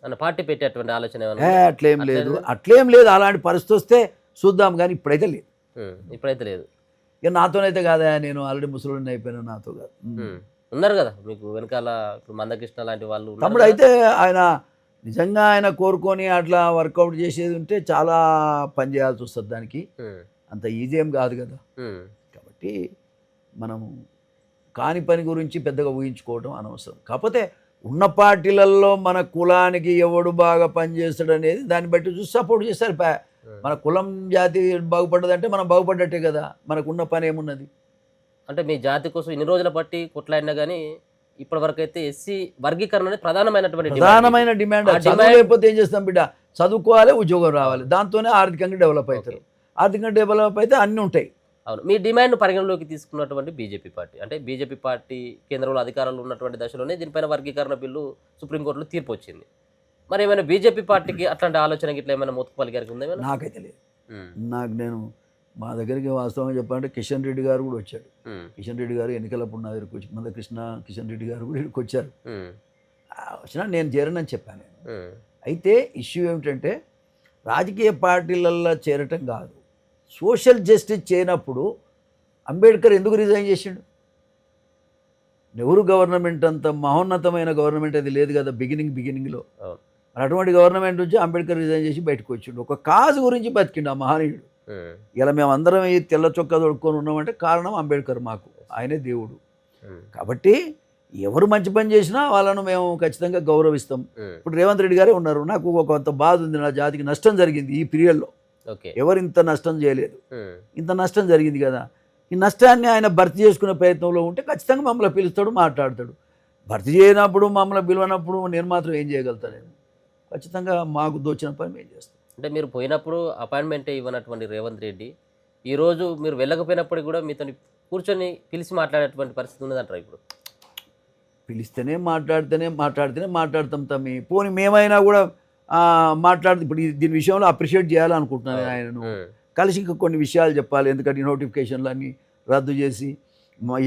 అన్న పార్టీ పెట్టేటువంటి ఆలోచన ఏమైనా ఉందా? అట్లేం లేదు, అట్లేదు. అట్లేం లేదు. అలాంటి పరిస్థితి వస్తే చూద్దాం, కానీ ఇప్పుడైతే లేదు. ఇప్పుడైతే లేదు. ఇక నాతోనైతే కాదా, నేను ఆల్రెడీ ముసలిని అయిపోయినా, నాతో కాదు. ఉన్నారు కదా మీకు వెనకాల ఇప్పుడు మందకృష్ణ లాంటి వాళ్ళు ఉన్నారు తమ్ముడు కదా? అయితే ఆయన నిజంగా ఆయన కోరుకొని అట్లా వర్కౌట్ చేసేది ఉంటే చాలా పని చేయాల్సి వస్తుంది దానికి. ఉమ్, అంత ఈజీ ఏం కాదు కదా. ఉమ్, కాబట్టి మనము కాని పని గురించి పెద్దగా ఊహించుకోవడం అనవసరం. కాకపోతే ఉన్న పార్టీలలో మన కులానికి ఎవడు బాగా పనిచేస్తాడు అనేది దాన్ని బట్టి చూసి సపోర్ట్ చేస్తారు. మన కులం జాతి బాగుపడ్డదంటే మనం బాగుపడ్డట్టే కదా. మనకున్న పని ఏమున్నది? అంటే మీ జాతి కోసం ఇన్ని రోజుల బట్టి కొట్లాడినా కానీ ఇప్పటి వరకు అయితే ఎస్సీ వర్గీకరణ అనేది ప్రధానమైనటువంటి డిమాండ్. ప్రధానమైన డిమాండ్. ఆ చదువు డిమాండ్- లేకపోతే ఏం చేస్తాం బిడ్డ? చదువుకోవాలి, ఉద్యోగం రావాలి, దాంతోనే ఆర్థికంగా డెవలప్ అవుతారు. ఆర్థికంగా డెవలప్ అయితే అన్నీ ఉంటాయి. అవును, మీ డిమాండ్ పరిగణలోకి తీసుకున్నటువంటి బీజేపీ పార్టీ, అంటే బీజేపీ పార్టీ కేంద్రంలో అధికారంలో ఉన్నటువంటి దశలోనే దీనిపైన వర్గీకరణ బిల్లు సుప్రీంకోర్టులో తీర్పు వచ్చింది. మరి ఏమైనా బీజేపీ పార్టీకి అట్లాంటి ఆలోచన ఇట్లా ఏమైనా మూతకు పలికారికి ఉందా ఏమైనా? నాకైతే లేదు. నేను మా దగ్గరికి వాస్తవంగా చెప్పాలంటే కిషన్ రెడ్డి గారు కూడా వచ్చాడు. కిషన్ రెడ్డి గారు ఎన్నికలప్పుడు నా దగ్గరికి వచ్చి, మందకృష్ణ కిషన్ రెడ్డి గారు కూడా ఇక్కడికి వచ్చారు. వచ్చినా నేను చేరనని చెప్పాను. అయితే ఇష్యూ ఏమిటంటే రాజకీయ పార్టీలల్లో చేరటం కాదు, సోషల్ జస్టిస్ చేయనప్పుడు అంబేద్కర్ ఎందుకు రిజైన్ చేసిండు? నెహ్రూ గవర్నమెంట్ అంత మహోన్నతమైన గవర్నమెంట్ అది లేదు కదా బిగినింగ్లో. మరి అటువంటి గవర్నమెంట్ నుంచి అంబేద్కర్ రిజైన్ చేసి బయటకు వచ్చిండు. ఒక కాజు గురించి బతికిండు ఆ మహనీయుడు. ఇలా మేము అందరం ఈ తెల్ల చొక్కా తొడుక్కొని ఉన్నామంటే కారణం అంబేద్కర్, మాకు ఆయనే దేవుడు. కాబట్టి ఎవరు మంచి పని చేసినా వాళ్ళను మేము ఖచ్చితంగా గౌరవిస్తాం. ఇప్పుడు రేవంత్ రెడ్డి గారే ఉన్నారు. నాకు కొంత బాధ ఉంది, నా జాతికి నష్టం జరిగింది ఈ పీరియడ్లో. ఎవరు ఇంత నష్టం చేయలేదు, ఇంత నష్టం జరిగింది కదా. ఈ నష్టాన్ని ఆయన భర్తీ చేసుకునే ప్రయత్నంలో ఉంటే ఖచ్చితంగా మమ్మల్ని పిలుస్తాడు, మాట్లాడతాడు. భర్తీ చేయనప్పుడు మమ్మల్ని పిలవనప్పుడు నేను మాత్రం ఏం చేయగలుగుతాను? ఖచ్చితంగా మాకు దోచిన పని మేము చేస్తాం. అంటే మీరు పోయినప్పుడు అపాయింట్మెంటే ఇవ్వనటువంటి రేవంత్ రెడ్డి ఈరోజు మీరు వెళ్ళకపోయినప్పటికీ కూడా మీతో కూర్చొని పిలిచి మాట్లాడేటువంటి పరిస్థితి ఉన్నదంటారు ఇప్పుడు? పిలిస్తేనే మాట్లాడతాం తమ్మి. పోనీ మేమైనా కూడా మాట్లాడుతూ ఇప్పుడు దీని విషయంలో అప్రిషియేట్ చేయాలనుకుంటున్నాను ఆయనను. కలిసి ఇంకా కొన్ని విషయాలు చెప్పాలి, ఎందుకంటే ఈ నోటిఫికేషన్లు అన్నీ రద్దు చేసి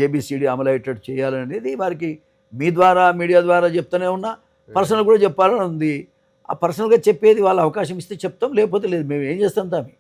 ఏబిసిడి అమలు అయ్యేటట్టు చేయాలనేది వారికి మీ ద్వారా మీడియా ద్వారా చెప్తూనే ఉన్నా. పర్సనల్ కూడా చెప్పాలని ఉంది. ఆ పర్సనల్గా చెప్పేది వాళ్ళ అవకాశం ఇస్తే చెప్తాం, లేకపోతే లేదు. మేము ఏం చేస్తాం తమ్మి?